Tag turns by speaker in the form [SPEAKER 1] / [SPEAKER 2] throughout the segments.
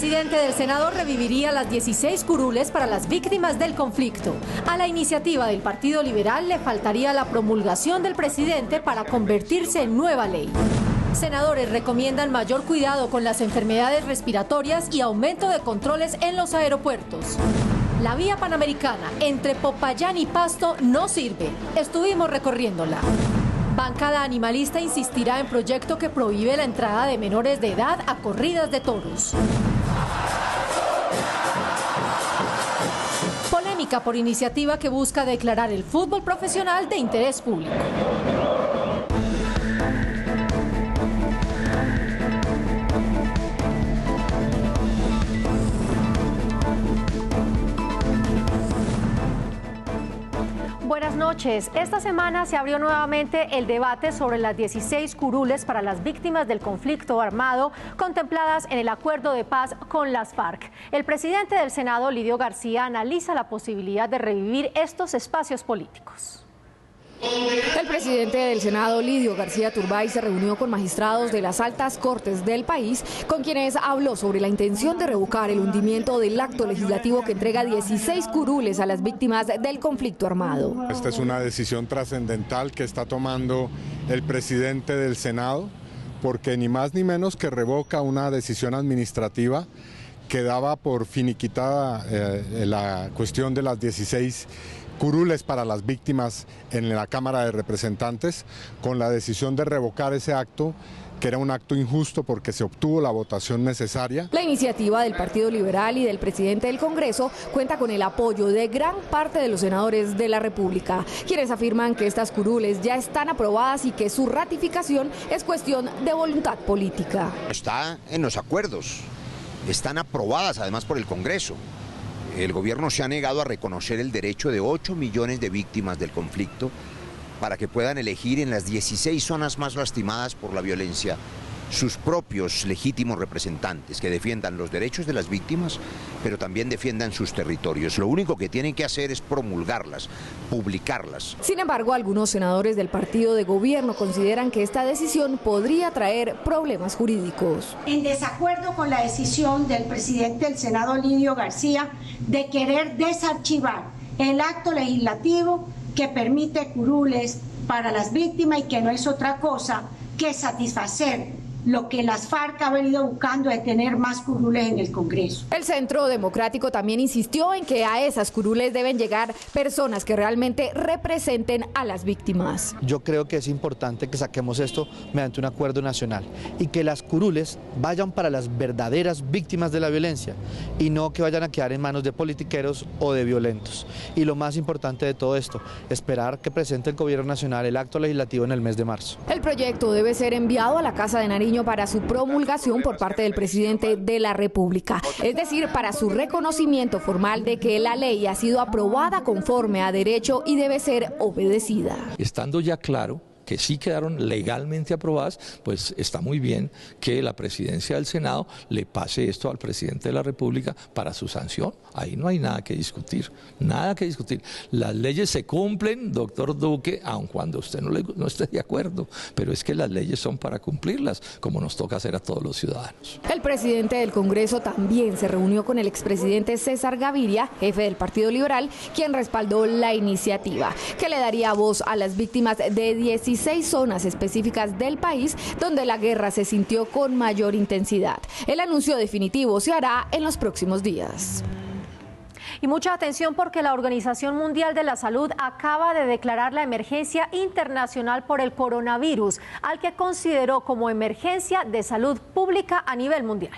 [SPEAKER 1] presidente del Senado reviviría las 16 curules para las víctimas del conflicto. A la iniciativa del Partido Liberal le faltaría la promulgación del presidente para convertirse en nueva ley. Senadores recomiendan mayor cuidado con las enfermedades respiratorias y aumento de controles en los aeropuertos. La vía panamericana entre Popayán y Pasto no sirve. Estuvimos recorriéndola. Bancada animalista insistirá en proyecto que prohíbe la entrada de menores de edad a corridas de toros. Polémica por iniciativa que busca declarar el fútbol profesional de interés público. Buenas noches. Esta semana se abrió nuevamente el debate sobre las 16 curules para las víctimas del conflicto armado contempladas en el acuerdo de paz con las FARC. El presidente del Senado, Lidio García, analiza la posibilidad de revivir estos espacios políticos.
[SPEAKER 2] El presidente del Senado, Lidio García Turbay, se reunió con magistrados de las altas cortes del país, con quienes habló sobre la intención de revocar el hundimiento del acto legislativo que entrega 16 curules a las víctimas del conflicto armado.
[SPEAKER 3] Esta es una decisión trascendental que está tomando el presidente del Senado, porque ni más ni menos que revoca una decisión administrativa que daba por finiquitada la cuestión de las 16 curules para las víctimas en la Cámara de Representantes, con la decisión de revocar ese acto, que era un acto injusto porque se obtuvo la votación necesaria.
[SPEAKER 2] La iniciativa del Partido Liberal y del presidente del Congreso cuenta con el apoyo de gran parte de los senadores de la República, quienes afirman que estas curules ya están aprobadas y que su ratificación es cuestión de voluntad política.
[SPEAKER 4] Está en los acuerdos, están aprobadas además por el Congreso. El gobierno se ha negado a reconocer el derecho de 8 millones de víctimas del conflicto para que puedan elegir en las 16 zonas más lastimadas por la violencia sus propios legítimos representantes que defiendan los derechos de las víctimas, pero también defiendan sus territorios. Lo único que tienen que hacer es promulgarlas, publicarlas.
[SPEAKER 2] Sin embargo, algunos senadores del partido de gobierno consideran que esta decisión podría traer problemas jurídicos.
[SPEAKER 5] En desacuerdo con la decisión del presidente del Senado, Lidio García, de querer desarchivar el acto legislativo que permite curules para las víctimas y que no es otra cosa que satisfacer lo que las FARC ha venido buscando, de tener más curules en el Congreso.
[SPEAKER 2] El Centro Democrático también insistió en que a esas curules deben llegar personas que realmente representen a las víctimas.
[SPEAKER 6] Yo creo que es importante que saquemos esto mediante un acuerdo nacional y que las curules vayan para las verdaderas víctimas de la violencia y no que vayan a quedar en manos de politiqueros o de violentos. Y lo más importante de todo esto, esperar que presente el Gobierno Nacional el acto legislativo en el mes de marzo.
[SPEAKER 2] El proyecto debe ser enviado a la Casa de Nariño para su promulgación por parte del presidente de la República, es decir, para su reconocimiento formal de que la ley ha sido aprobada conforme a derecho y debe ser obedecida.
[SPEAKER 7] Estando ya claro que sí quedaron legalmente aprobadas, pues está muy bien que la presidencia del Senado le pase esto al presidente de la República para su sanción. Ahí no hay nada que discutir, nada que discutir. Las leyes se cumplen, doctor Duque, aun cuando usted no esté de acuerdo, pero es que las leyes son para cumplirlas, como nos toca hacer a todos los ciudadanos.
[SPEAKER 2] El presidente del Congreso también se reunió con el expresidente César Gaviria, jefe del Partido Liberal, quien respaldó la iniciativa, que le daría voz a las víctimas de 16 zonas específicas del país donde la guerra se sintió con mayor intensidad. El anuncio definitivo se hará en los próximos días.
[SPEAKER 1] Y mucha atención porque la Organización Mundial de la Salud acaba de declarar la emergencia internacional por el coronavirus, al que consideró como emergencia de salud pública a nivel mundial.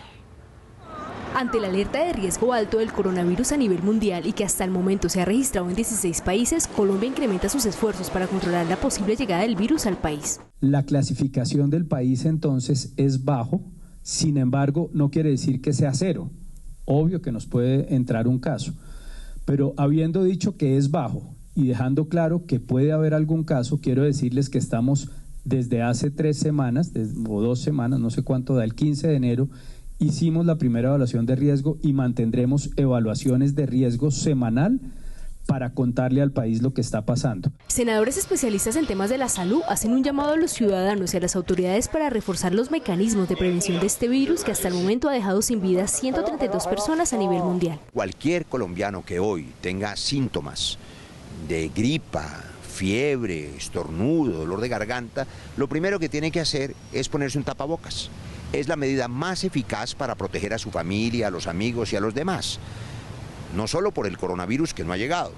[SPEAKER 8] Ante la alerta de riesgo alto del coronavirus a nivel mundial y que hasta el momento se ha registrado en 16 países, Colombia incrementa sus esfuerzos para controlar la posible llegada del virus al país.
[SPEAKER 9] La clasificación del país entonces es bajo, sin embargo no quiere decir que sea cero. Obvio que nos puede entrar un caso, pero habiendo dicho que es bajo y dejando claro que puede haber algún caso, quiero decirles que estamos desde hace 3 semanas o 2 semanas, no sé cuánto da, el 15 de enero, hicimos la primera evaluación de riesgo y mantendremos evaluaciones de riesgo semanal para contarle al país lo que está pasando.
[SPEAKER 8] Senadores especialistas en temas de la salud hacen un llamado a los ciudadanos y a las autoridades para reforzar los mecanismos de prevención de este virus que hasta el momento ha dejado sin vida 132 personas a nivel mundial.
[SPEAKER 4] Cualquier colombiano que hoy tenga síntomas de gripa, fiebre, estornudo, dolor de garganta, lo primero que tiene que hacer es ponerse un tapabocas. Es la medida más eficaz para proteger a su familia, a los amigos y a los demás. No solo por el coronavirus que no ha llegado,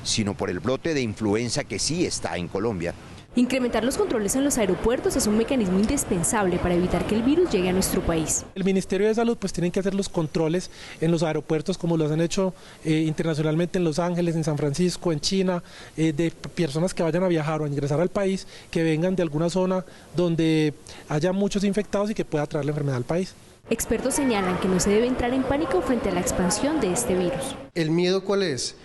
[SPEAKER 4] sino por el brote de influenza que sí está en Colombia.
[SPEAKER 8] Incrementar los controles en los aeropuertos es un mecanismo indispensable para evitar que el virus llegue a nuestro país.
[SPEAKER 10] El Ministerio de Salud pues tiene que hacer los controles en los aeropuertos como lo han hecho internacionalmente en Los Ángeles, en San Francisco, en China, de personas que vayan a viajar o a ingresar al país, que vengan de alguna zona donde haya muchos infectados y que pueda traer la enfermedad al país.
[SPEAKER 8] Expertos señalan que no se debe entrar en pánico frente a la expansión de este virus.
[SPEAKER 11] ¿El miedo cuál es?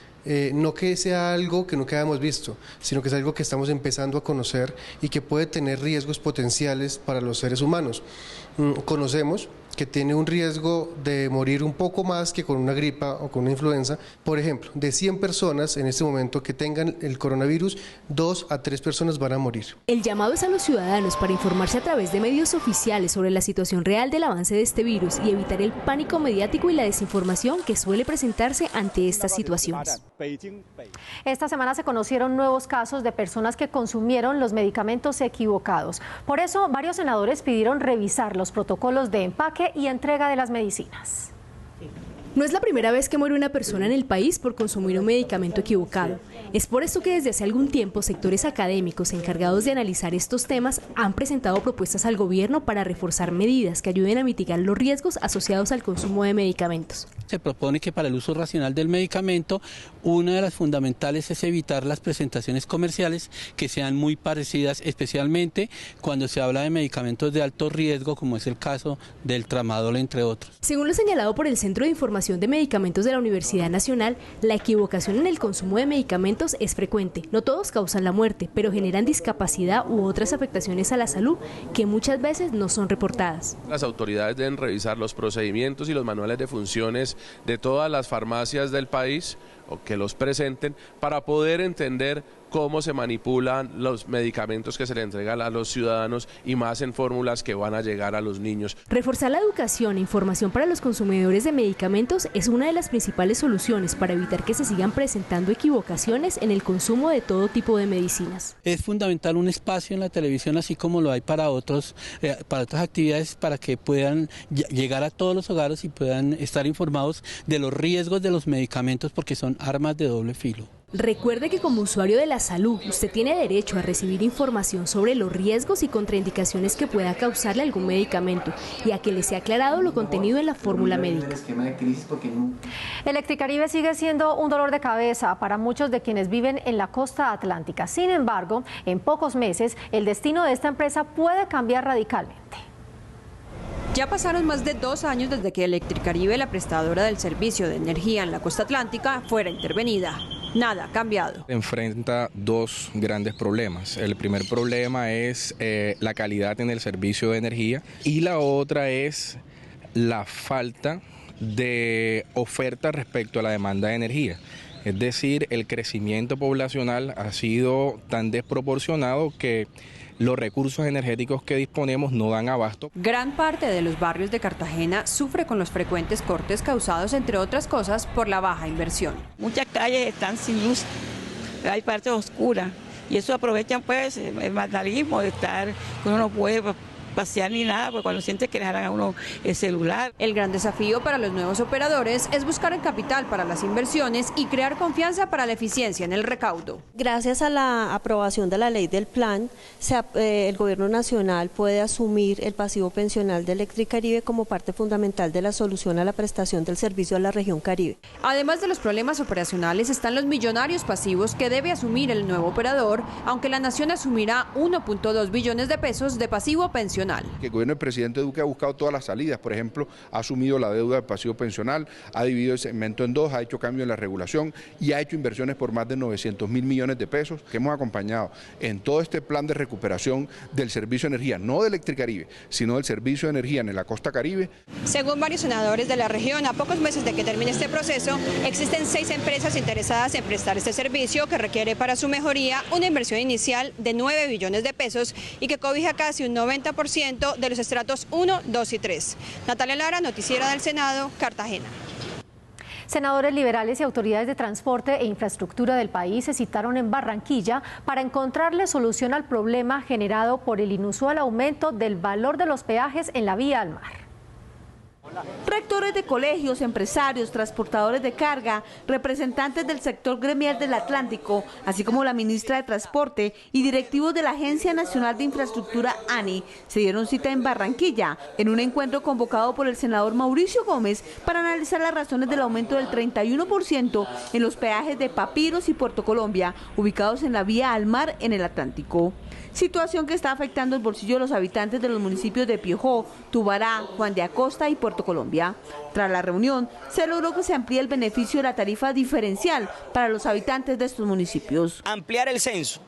[SPEAKER 11] No que sea algo que nunca habíamos visto, sino que es algo que estamos empezando a conocer y que puede tener riesgos potenciales para los seres humanos. Conocemos que tiene un riesgo de morir un poco más que con una gripa o con una influenza. Por ejemplo, de 100 personas en este momento que tengan el coronavirus, 2 a 3 personas van a morir.
[SPEAKER 8] El llamado es a los ciudadanos para informarse a través de medios oficiales sobre la situación real del avance de este virus y evitar el pánico mediático y la desinformación que suele presentarse ante estas situaciones.
[SPEAKER 1] Esta semana se conocieron nuevos casos de personas que consumieron los medicamentos equivocados. Por eso, varios senadores pidieron revisar los protocolos de empaque y entrega de las medicinas.
[SPEAKER 8] No es la primera vez que muere una persona en el país por consumir un medicamento equivocado. Es por esto que desde hace algún tiempo sectores académicos encargados de analizar estos temas han presentado propuestas al gobierno para reforzar medidas que ayuden a mitigar los riesgos asociados al consumo de medicamentos.
[SPEAKER 12] Se propone que para el uso racional del medicamento, una de las fundamentales es evitar las presentaciones comerciales que sean muy parecidas, especialmente cuando se habla de medicamentos de alto riesgo, como es el caso del tramadol, entre otros.
[SPEAKER 8] Según lo señalado por el Centro de Información de Medicamentos de la Universidad Nacional, la equivocación en el consumo de medicamentos es frecuente. No todos causan la muerte, pero generan discapacidad u otras afectaciones a la salud que muchas veces no son reportadas.
[SPEAKER 13] Las autoridades deben revisar los procedimientos y los manuales de funciones de todas las farmacias del país o que los presenten para poder entender cómo se manipulan los medicamentos que se le entregan a los ciudadanos y más en fórmulas que van a llegar a los niños.
[SPEAKER 8] Reforzar la educación e información para los consumidores de medicamentos es una de las principales soluciones para evitar que se sigan presentando equivocaciones en el consumo de todo tipo de medicinas.
[SPEAKER 12] Es fundamental un espacio en la televisión, así como lo hay para otras actividades, para que puedan llegar a todos los hogares y puedan estar informados de los riesgos de los medicamentos, porque son armas de doble filo.
[SPEAKER 8] Recuerde que como usuario de la salud, usted tiene derecho a recibir información sobre los riesgos y contraindicaciones que pueda causarle algún medicamento y a que le sea aclarado lo contenido en la fórmula médica.
[SPEAKER 1] Electricaribe sigue siendo un dolor de cabeza para muchos de quienes viven en la costa atlántica. Sin embargo, en pocos meses, el destino de esta empresa puede cambiar radicalmente.
[SPEAKER 14] Ya pasaron más de 2 años desde que Electricaribe, la prestadora del servicio de energía en la costa atlántica, fuera intervenida. Nada ha cambiado.
[SPEAKER 15] Enfrenta 2 grandes problemas. El primer problema es la calidad en el servicio de energía y la otra es la falta de oferta respecto a la demanda de energía. Es decir, el crecimiento poblacional ha sido tan desproporcionado que los recursos energéticos que disponemos no dan abasto.
[SPEAKER 14] Gran parte de los barrios de Cartagena sufre con los frecuentes cortes causados, entre otras cosas, por la baja inversión.
[SPEAKER 16] Muchas calles están sin luz, hay partes oscuras y eso aprovechan pues el vandalismo de estar, que uno no puede pasear ni nada, porque cuando siente que le jalan a uno el celular.
[SPEAKER 14] El gran desafío para los nuevos operadores es buscar el capital para las inversiones y crear confianza para la eficiencia en el recaudo.
[SPEAKER 17] Gracias a la aprobación de la ley del plan, el gobierno nacional puede asumir el pasivo pensional de Electricaribe como parte fundamental de la solución a la prestación del servicio a la región Caribe.
[SPEAKER 14] Además de los problemas operacionales, están los millonarios pasivos que debe asumir el nuevo operador, aunque la nación asumirá 1.2 billones de pesos de pasivo pensional. nacional.
[SPEAKER 18] El gobierno del presidente Duque ha buscado todas las salidas, por ejemplo, ha asumido la deuda del pasivo pensional, ha dividido el segmento en dos, ha hecho cambio en la regulación y ha hecho inversiones por más de 900.000 millones de pesos que hemos acompañado en todo este plan de recuperación del servicio de energía, no de Electricaribe, sino del servicio de energía en la costa Caribe.
[SPEAKER 14] Según varios senadores de la región, a pocos meses de que termine este proceso, existen 6 empresas interesadas en prestar este servicio que requiere para su mejoría una inversión inicial de 9 billones de pesos y que cobija casi un 90% de los estratos 1, 2 y 3. Natalia Lara, noticiera del Senado, Cartagena.
[SPEAKER 1] Senadores liberales y autoridades de transporte e infraestructura del país se citaron en Barranquilla para encontrarle solución al problema generado por el inusual aumento del valor de los peajes en la vía al mar.
[SPEAKER 19] Rectores de colegios, empresarios, transportadores de carga, representantes del sector gremial del Atlántico, así como la ministra de Transporte y directivos de la Agencia Nacional de Infraestructura ANI, se dieron cita en Barranquilla, en un encuentro convocado por el senador Mauricio Gómez para analizar las razones del aumento del 31% en los peajes de Papiros y Puerto Colombia, ubicados en la vía al mar en el Atlántico. Situación que está afectando el bolsillo de los habitantes de los municipios de Piojó, Tubará, Juan de Acosta y Puerto Colombia. Tras la reunión, se logró que se amplíe el beneficio de la tarifa diferencial para los habitantes de estos municipios.
[SPEAKER 20] Ampliar el censo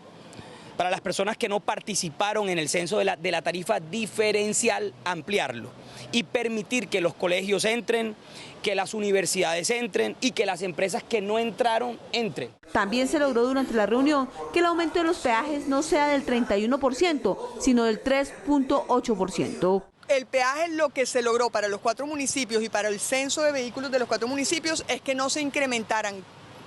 [SPEAKER 20] para las personas que no participaron en el censo de la tarifa diferencial, ampliarlo y permitir que los colegios entren, que las universidades entren y que las empresas que no entraron entren.
[SPEAKER 19] También se logró durante la reunión que el aumento de los peajes no sea del 31%, sino del 3.8%.
[SPEAKER 21] El peaje, lo que se logró para los 4 municipios y para el censo de vehículos de los 4 municipios es que no se incrementaran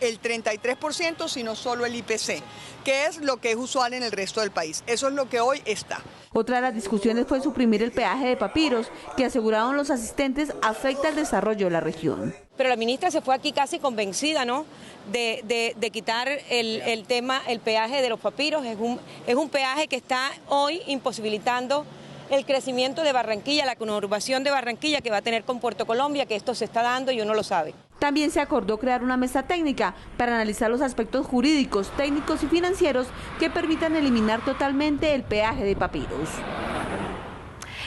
[SPEAKER 21] el 33%, sino solo el IPC, que es lo que es usual en el resto del país. Eso es lo que hoy está.
[SPEAKER 19] Otra de las discusiones fue suprimir el peaje de Papiros, que aseguraron los asistentes afecta el desarrollo de la región.
[SPEAKER 22] Pero la ministra se fue aquí casi convencida, ¿no?, de quitar el peaje de los Papiros. Es un peaje que está hoy imposibilitando el crecimiento de Barranquilla, la conurbación de Barranquilla que va a tener con Puerto Colombia, que esto se está dando y uno lo sabe.
[SPEAKER 19] También se acordó crear una mesa técnica para analizar los aspectos jurídicos, técnicos y financieros que permitan eliminar totalmente el peaje de Papiros.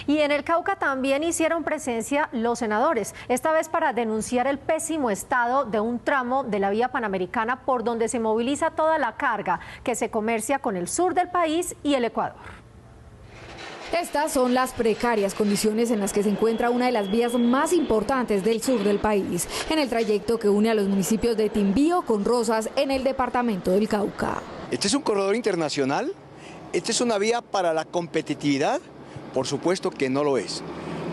[SPEAKER 1] Y en el Cauca también hicieron presencia los senadores, esta vez para denunciar el pésimo estado de un tramo de la vía panamericana por donde se moviliza toda la carga que se comercia con el sur del país y el Ecuador.
[SPEAKER 2] Estas son las precarias condiciones en las que se encuentra una de las vías más importantes del sur del país, en el trayecto que une a los municipios de Timbío con Rosas en el departamento del Cauca.
[SPEAKER 23] Este es un corredor internacional, esta es una vía para la competitividad, por supuesto que no lo es.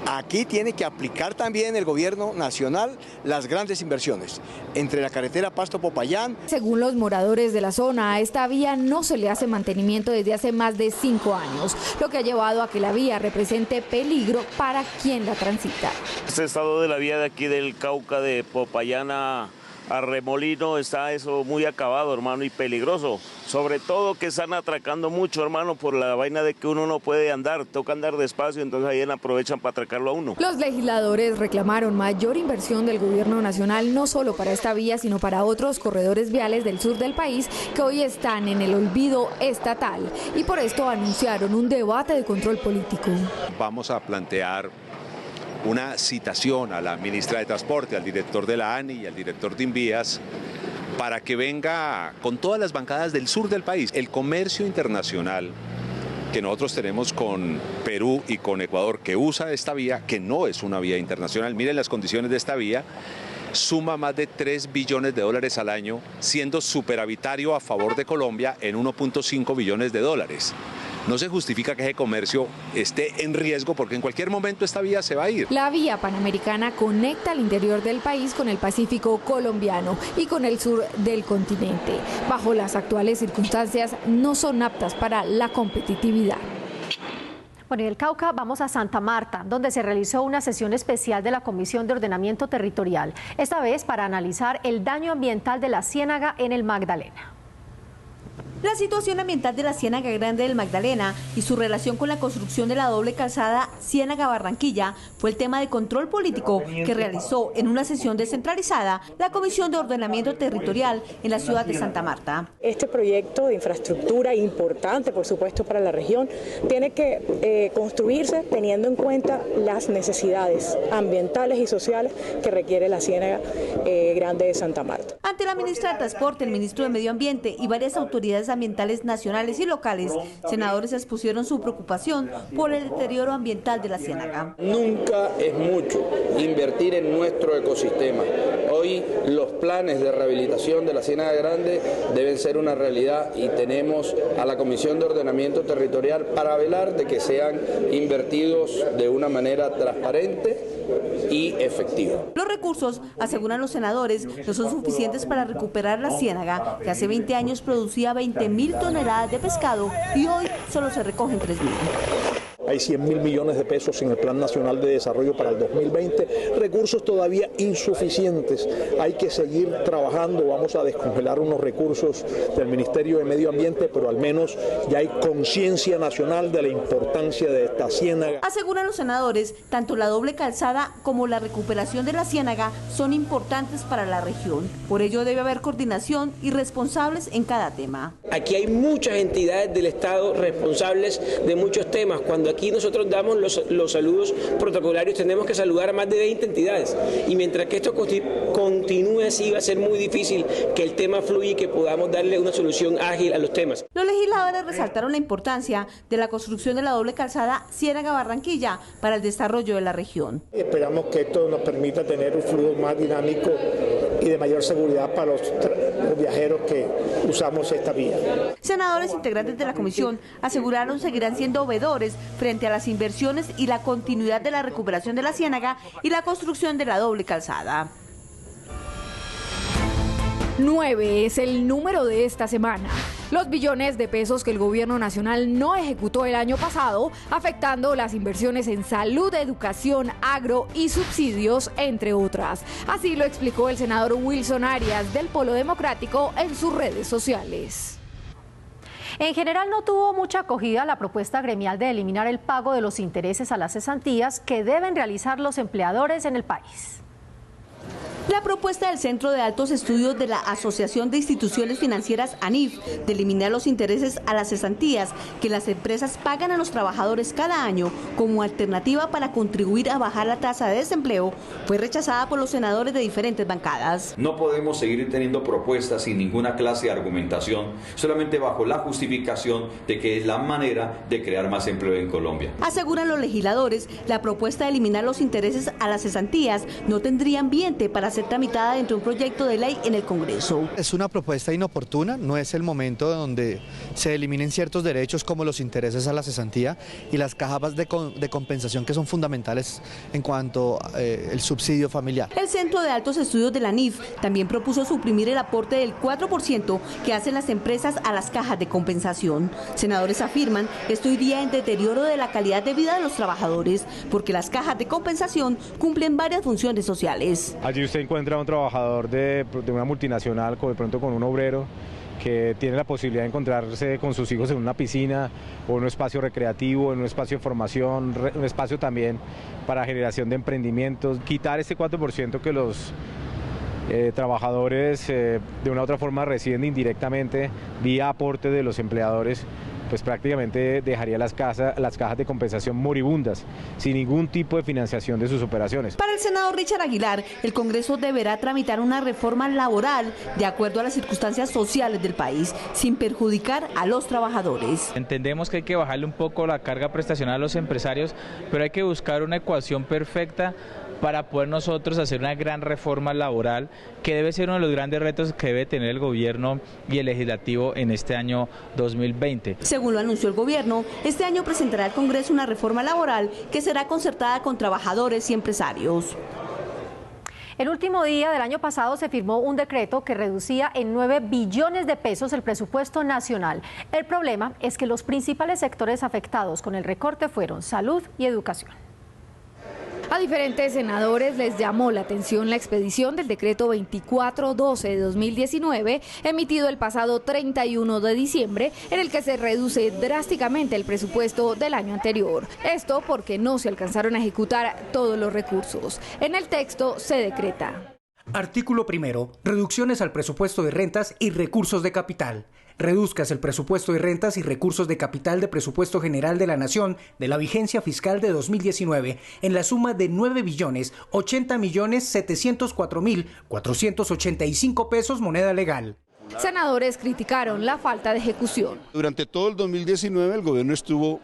[SPEAKER 23] Aquí tiene que aplicar también el gobierno nacional las grandes inversiones entre la carretera Pasto-Popayán.
[SPEAKER 2] Según los moradores de la zona, a esta vía no se le hace mantenimiento desde hace más de 5 años, lo que ha llevado a que la vía represente peligro para quien la transita.
[SPEAKER 24] Este estado de la vía de aquí del Cauca, de Popayán a Remolino, está eso muy acabado, hermano, y peligroso. Sobre todo que están atracando mucho, hermano, por la vaina de que uno no puede andar, toca andar despacio, entonces ahí aprovechan para atracarlo a uno.
[SPEAKER 2] Los legisladores reclamaron mayor inversión del gobierno nacional, no solo para esta vía, sino para otros corredores viales del sur del país que hoy están en el olvido estatal. Y por esto anunciaron un debate de control político.
[SPEAKER 25] Vamos a plantear una citación a la ministra de Transporte, al director de la ANI y al director de Invías, para que venga con todas las bancadas del sur del país. El comercio internacional que nosotros tenemos con Perú y con Ecuador, que usa esta vía, que no es una vía internacional, miren las condiciones de esta vía, suma más de 3 billones de dólares al año, siendo superavitario a favor de Colombia en 1.5 billones de dólares. No se justifica que ese comercio esté en riesgo porque en cualquier momento esta vía se va a ir.
[SPEAKER 2] La vía panamericana conecta el interior del país con el Pacífico colombiano y con el sur del continente. Bajo las actuales circunstancias no son aptas para la competitividad.
[SPEAKER 1] Bueno, y del Cauca vamos a Santa Marta, donde se realizó una sesión especial de la Comisión de Ordenamiento Territorial, esta vez para analizar el daño ambiental de la ciénaga en el Magdalena.
[SPEAKER 19] La situación ambiental de la Ciénaga Grande del Magdalena y su relación con la construcción de la doble calzada Ciénaga-Barranquilla fue el tema de control político que realizó en una sesión descentralizada la Comisión de Ordenamiento Territorial en la ciudad de Santa Marta.
[SPEAKER 3] Este proyecto de infraestructura importante, por supuesto, para la región, tiene que construirse teniendo en cuenta las necesidades ambientales y sociales que requiere la Ciénaga Grande de Santa Marta.
[SPEAKER 19] Ante la ministra de Transporte, el ministro de Medio Ambiente y varias autoridades ambientales nacionales y locales, senadores expusieron su preocupación por el deterioro ambiental de la Ciénaga.
[SPEAKER 5] Nunca es mucho invertir en nuestro ecosistema. Hoy los planes de rehabilitación de la Ciénaga Grande deben ser una realidad y tenemos a la Comisión de Ordenamiento Territorial para velar de que sean invertidos de una manera transparente y efectiva.
[SPEAKER 19] Los recursos, aseguran los senadores, no son suficientes para recuperar la Ciénaga, que hace 20 años producía 20.000 toneladas de pescado y hoy solo se recogen 3.000.
[SPEAKER 6] Hay 100.000 millones de pesos en el Plan Nacional de Desarrollo para el 2020, recursos todavía insuficientes. Hay que seguir trabajando, vamos a descongelar unos recursos del Ministerio de Medio Ambiente, pero al menos ya hay conciencia nacional de la importancia de esta ciénaga.
[SPEAKER 19] Aseguran los senadores, tanto la doble calzada como la recuperación de la ciénaga son importantes para la región. Por ello debe haber coordinación y responsables en cada tema.
[SPEAKER 7] Aquí hay muchas entidades del Estado responsables de muchos temas. Cuando aquí nosotros damos los saludos protocolarios, tenemos que saludar a más de 20 entidades. Y mientras que esto continúe así, va a ser muy difícil que el tema fluya y que podamos darle una solución ágil a los temas.
[SPEAKER 19] Los legisladores resaltaron la importancia de la construcción de la doble calzada Ciénaga-Barranquilla para el desarrollo de la región.
[SPEAKER 6] Esperamos que esto nos permita tener un flujo más dinámico y de mayor seguridad para los viajeros que usamos esta vía.
[SPEAKER 19] Senadores integrantes de la comisión aseguraron seguirán siendo veedores frente a las inversiones y la continuidad de la recuperación de la ciénaga y la construcción de la doble calzada.
[SPEAKER 2] 9 es el número de esta semana. Los billones de pesos que el gobierno nacional no ejecutó el año pasado, afectando las inversiones en salud, educación, agro y subsidios, entre otras. Así lo explicó el senador Wilson Arias del Polo Democrático en sus redes sociales.
[SPEAKER 1] En general no tuvo mucha acogida la propuesta gremial de eliminar el pago de los intereses a las cesantías que deben realizar los empleadores en el país.
[SPEAKER 19] La propuesta del Centro de Altos Estudios de la Asociación de Instituciones Financieras ANIF de eliminar los intereses a las cesantías que las empresas pagan a los trabajadores cada año como alternativa para contribuir a bajar la tasa de desempleo fue rechazada por los senadores de diferentes bancadas.
[SPEAKER 9] No podemos seguir teniendo propuestas sin ninguna clase de argumentación, solamente bajo la justificación de que es la manera de crear más empleo en Colombia.
[SPEAKER 19] Aseguran los legisladores, la propuesta de eliminar los intereses a las cesantías no tendría ambiente para ser tramitada dentro de un proyecto de ley en el Congreso.
[SPEAKER 26] Es una propuesta inoportuna, no es el momento donde se eliminen ciertos derechos como los intereses a la cesantía y las cajas de compensación que son fundamentales en cuanto al subsidio familiar.
[SPEAKER 19] El Centro de Altos Estudios de la ANIF también propuso suprimir el aporte del 4% que hacen las empresas a las cajas de compensación. Senadores afirman que esto iría en deterioro de la calidad de vida de los trabajadores porque las cajas de compensación cumplen varias funciones sociales.
[SPEAKER 27] Allí usted encuentra a un trabajador de una multinacional, de pronto con un obrero, que tiene la posibilidad de encontrarse con sus hijos en una piscina o en un espacio recreativo, en un espacio de formación, un espacio también para generación de emprendimientos. Quitar ese 4% que los trabajadores de una u otra forma reciben indirectamente vía aporte de los empleadores, pues prácticamente dejaría las cajas de compensación moribundas, sin ningún tipo de financiación de sus operaciones.
[SPEAKER 19] Para el senador Richard Aguilar, el Congreso deberá tramitar una reforma laboral de acuerdo a las circunstancias sociales del país, sin perjudicar a los trabajadores.
[SPEAKER 28] Entendemos que hay que bajarle un poco la carga prestacional a los empresarios, pero hay que buscar una ecuación perfecta para poder nosotros hacer una gran reforma laboral, que debe ser uno de los grandes retos que debe tener el gobierno y el legislativo en este año 2020.
[SPEAKER 19] Según lo anunció el gobierno, este año presentará al Congreso una reforma laboral que será concertada con trabajadores y empresarios.
[SPEAKER 1] El último día del año pasado se firmó un decreto que reducía en 9 billones de pesos el presupuesto nacional. El problema es que los principales sectores afectados con el recorte fueron salud y educación.
[SPEAKER 2] A diferentes senadores les llamó la atención la expedición del decreto 2412 de 2019, emitido el pasado 31 de diciembre, en el que se reduce drásticamente el presupuesto del año anterior. Esto porque no se alcanzaron a ejecutar todos los recursos. En el texto se decreta.
[SPEAKER 4] Artículo primero. Reducciones al presupuesto de rentas y recursos de capital. Reduzcas el presupuesto de rentas y recursos de capital de presupuesto general de la Nación de la vigencia fiscal de 2019 en la suma de 9.080.704.485 pesos moneda legal.
[SPEAKER 2] Senadores criticaron la falta de ejecución.
[SPEAKER 8] Durante todo el 2019 el gobierno estuvo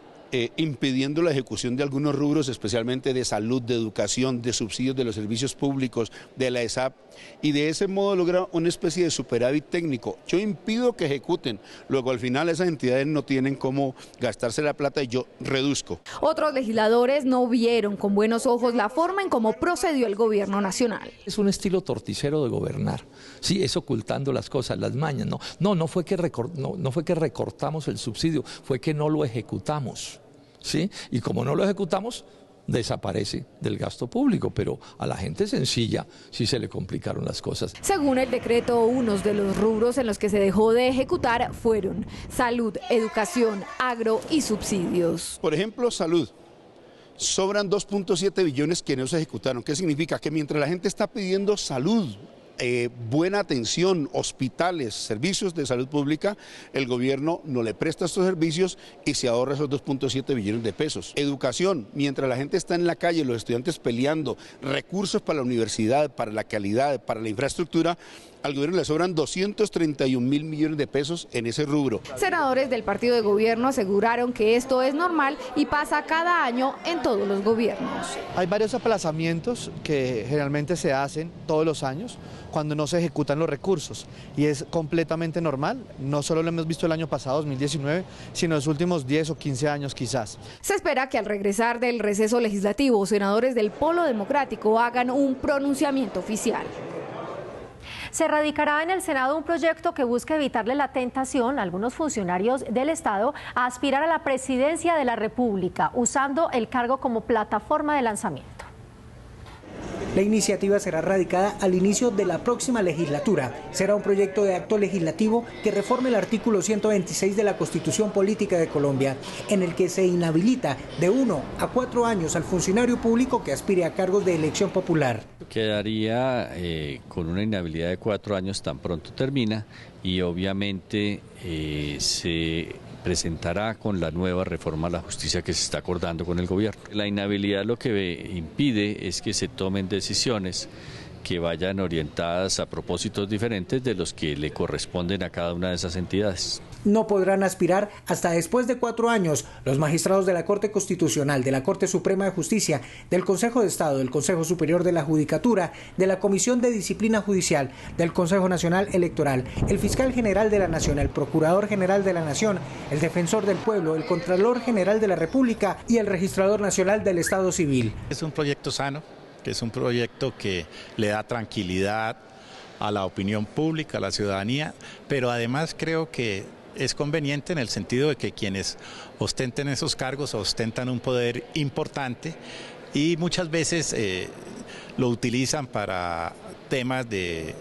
[SPEAKER 8] impidiendo la ejecución de algunos rubros, especialmente de salud, de educación, de subsidios de los servicios públicos, de la ESAP, y de ese modo logra una especie de superávit técnico. Yo impido que ejecuten, luego al final esas entidades no tienen cómo gastarse la plata y yo reduzco.
[SPEAKER 2] Otros legisladores no vieron con buenos ojos la forma en cómo procedió el gobierno nacional.
[SPEAKER 10] Es un estilo torticero de gobernar, sí, es ocultando las cosas, las mañas, no fue que recortamos el subsidio, fue que no lo ejecutamos. ¿Sí? Y como no lo ejecutamos, desaparece del gasto público, pero a la gente sencilla sí se le complicaron las cosas.
[SPEAKER 2] Según el decreto, unos de los rubros en los que se dejó de ejecutar fueron salud, educación, agro y subsidios.
[SPEAKER 8] Por ejemplo, salud. Sobran 2.7 billones que no se ejecutaron. ¿Qué significa? Que mientras la gente está pidiendo salud, buena atención, hospitales, servicios de salud pública, el gobierno no le presta estos servicios y se ahorra esos 2.7 billones de pesos. Educación, mientras la gente está en la calle, los estudiantes peleando, recursos para la universidad, para la calidad, para la infraestructura, al gobierno le sobran 231.000 millones de pesos en ese rubro.
[SPEAKER 2] Senadores del partido de gobierno aseguraron que esto es normal y pasa cada año en todos los gobiernos.
[SPEAKER 26] Hay varios aplazamientos que generalmente se hacen todos los años cuando no se ejecutan los recursos y es completamente normal. No solo lo hemos visto el año pasado, 2019, sino los últimos 10 o 15 años quizás.
[SPEAKER 2] Se espera que al regresar del receso legislativo, senadores del Polo Democrático hagan un pronunciamiento oficial.
[SPEAKER 1] Se radicará en el Senado un proyecto que busca evitarle la tentación a algunos funcionarios del Estado a aspirar a la presidencia de la República, usando el cargo como plataforma de lanzamiento.
[SPEAKER 4] La iniciativa será radicada al inicio de la próxima legislatura. Será un proyecto de acto legislativo que reforme el artículo 126 de la Constitución Política de Colombia, en el que se inhabilita de 1 a 4 años al funcionario público que aspire a cargos de elección popular.
[SPEAKER 11] Quedaría con una inhabilidad de 4 años tan pronto termina y obviamente se presentará con la nueva reforma a la justicia que se está acordando con el gobierno. La inhabilidad lo que impide es que se tomen decisiones que vayan orientadas a propósitos diferentes de los que le corresponden a cada una de esas entidades.
[SPEAKER 4] No podrán aspirar hasta después de 4 años los magistrados de la Corte Constitucional, de la Corte Suprema de Justicia, del Consejo de Estado, del Consejo Superior de la Judicatura, de la Comisión de Disciplina Judicial, del Consejo Nacional Electoral, el Fiscal General de la Nación, el Procurador General de la Nación, el Defensor del Pueblo, el Contralor General de la República y el Registrador Nacional del Estado Civil.
[SPEAKER 12] Es un proyecto sano, que es un proyecto que le da tranquilidad a la opinión pública, a la ciudadanía, pero además creo que es conveniente en el sentido de que quienes ostenten esos cargos ostentan un poder importante y muchas veces lo utilizan para temas de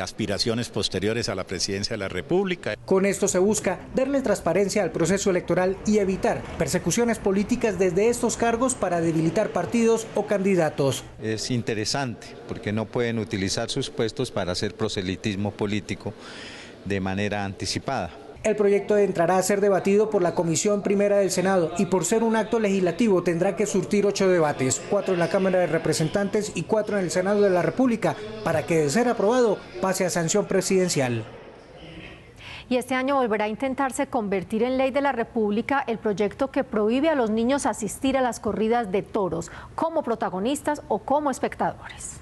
[SPEAKER 12] aspiraciones posteriores a la presidencia de la República.
[SPEAKER 4] Con esto se busca darle transparencia al proceso electoral y evitar persecuciones políticas desde estos cargos para debilitar partidos o candidatos.
[SPEAKER 13] Es interesante porque no pueden utilizar sus puestos para hacer proselitismo político de manera anticipada.
[SPEAKER 4] El proyecto entrará a ser debatido por la Comisión Primera del Senado y por ser un acto legislativo tendrá que surtir 8 debates, 4 en la Cámara de Representantes y 4 en el Senado de la República, para que de ser aprobado pase a sanción presidencial.
[SPEAKER 1] Y este año volverá a intentarse convertir en ley de la República el proyecto que prohíbe a los niños asistir a las corridas de toros como protagonistas o como espectadores.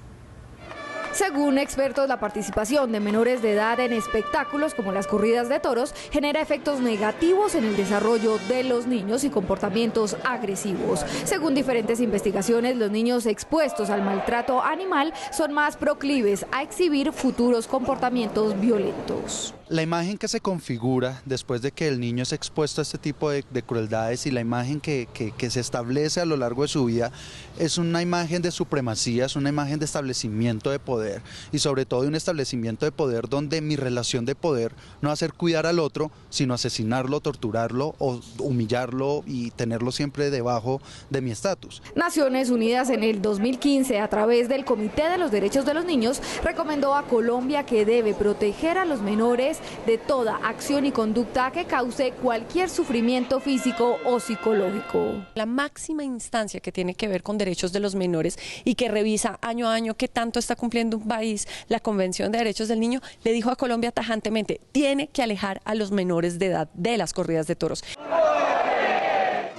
[SPEAKER 2] Según expertos, la participación de menores de edad en espectáculos como las corridas de toros genera efectos negativos en el desarrollo de los niños y comportamientos agresivos. Según diferentes investigaciones, los niños expuestos al maltrato animal son más proclives a exhibir futuros comportamientos violentos.
[SPEAKER 26] La imagen que se configura después de que el niño es expuesto a este tipo de crueldades y la imagen que se establece a lo largo de su vida es una imagen de supremacía, es una imagen de establecimiento de poder y sobre todo de un establecimiento de poder donde mi relación de poder no va a ser cuidar al otro, sino asesinarlo, torturarlo o humillarlo y tenerlo siempre debajo de mi estatus.
[SPEAKER 2] Naciones Unidas en el 2015, a través del Comité de los Derechos de los Niños, recomendó a Colombia que debe proteger a los menores de toda acción y conducta que cause cualquier sufrimiento físico o psicológico.
[SPEAKER 14] La máxima instancia que tiene que ver con derechos de los menores y que revisa año a año qué tanto está cumpliendo un país la Convención de Derechos del Niño, le dijo a Colombia tajantemente, tiene que alejar a los menores de edad de las corridas de toros.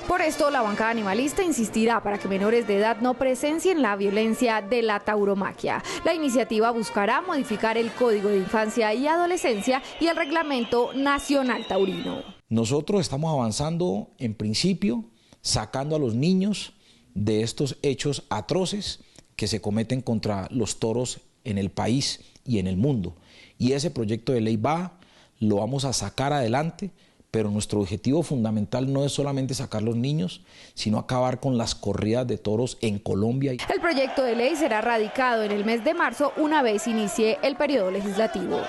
[SPEAKER 2] Por esto, la bancada animalista insistirá para que menores de edad no presencien la violencia de la tauromaquia. La iniciativa buscará modificar el Código de Infancia y Adolescencia y el Reglamento Nacional Taurino.
[SPEAKER 15] Nosotros estamos avanzando, en principio, sacando a los niños de estos hechos atroces que se cometen contra los toros en el país y en el mundo. Y ese proyecto de ley lo vamos a sacar adelante. Pero nuestro objetivo fundamental no es solamente sacar los niños, sino acabar con las corridas de toros en Colombia.
[SPEAKER 2] El proyecto de ley será radicado en el mes de marzo una vez inicie el periodo legislativo.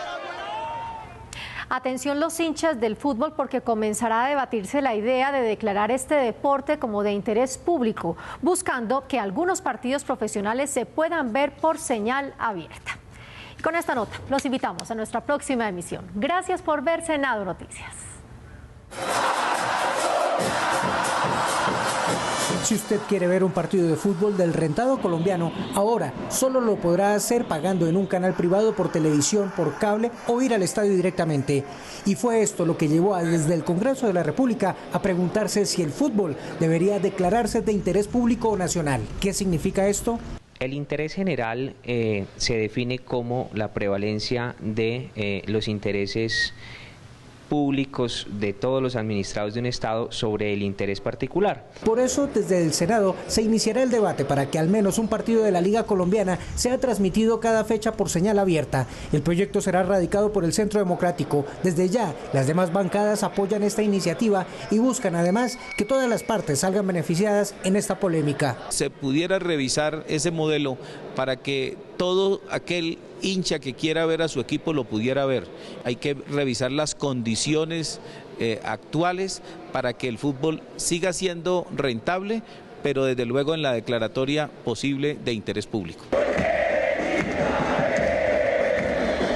[SPEAKER 1] Atención los hinchas del fútbol porque comenzará a debatirse la idea de declarar este deporte como de interés público, buscando que algunos partidos profesionales se puedan ver por señal abierta. Y con esta nota los invitamos a nuestra próxima emisión. Gracias por ver Senado Noticias.
[SPEAKER 4] Si usted quiere ver un partido de fútbol del rentado colombiano, ahora solo lo podrá hacer pagando en un canal privado por televisión, por cable o ir al estadio directamente. Y fue esto lo que llevó desde el Congreso de la República a preguntarse si el fútbol debería declararse de interés público o nacional. ¿Qué significa esto?
[SPEAKER 16] El interés general se define como la prevalencia de los intereses públicos de todos los administrados de un Estado sobre el interés particular.
[SPEAKER 4] Por eso, desde el Senado se iniciará el debate para que al menos un partido de la Liga Colombiana sea transmitido cada fecha por señal abierta. El proyecto será radicado por el Centro Democrático. Desde ya, las demás bancadas apoyan esta iniciativa y buscan además que todas las partes salgan beneficiadas en esta polémica.
[SPEAKER 17] Se pudiera revisar ese modelo para que todo aquel hincha que quiera ver a su equipo lo pudiera ver. Hay que revisar las condiciones actuales para que el fútbol siga siendo rentable, pero desde luego en la declaratoria posible de interés público.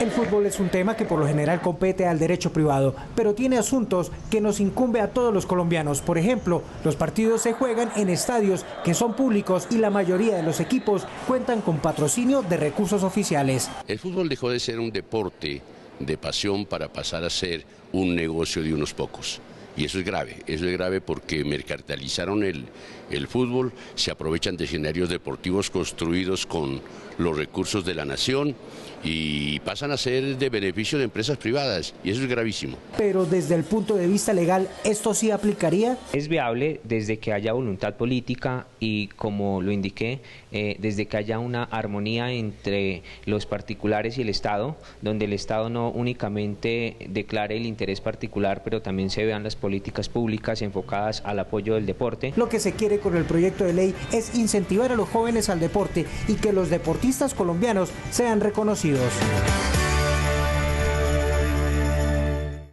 [SPEAKER 4] El fútbol es un tema que por lo general compete al derecho privado, pero tiene asuntos que nos incumbe a todos los colombianos. Por ejemplo, los partidos se juegan en estadios que son públicos y la mayoría de los equipos cuentan con patrocinio de recursos oficiales.
[SPEAKER 18] El fútbol dejó de ser un deporte de pasión para pasar a ser un negocio de unos pocos. Y eso es grave porque mercantilizaron el fútbol, se aprovechan de escenarios deportivos construidos con los recursos de la nación y pasan a ser de beneficio de empresas privadas, y eso es gravísimo.
[SPEAKER 4] Pero desde el punto de vista legal, ¿esto sí aplicaría?
[SPEAKER 16] Es viable desde que haya voluntad política y, como lo indiqué, desde que haya una armonía entre los particulares y el Estado, donde el Estado no únicamente declare el interés particular, pero también se vean las políticas públicas enfocadas al apoyo del deporte.
[SPEAKER 4] Lo que se quiere con el proyecto de ley es incentivar a los jóvenes al deporte y que los deportistas colombianos sean reconocidos.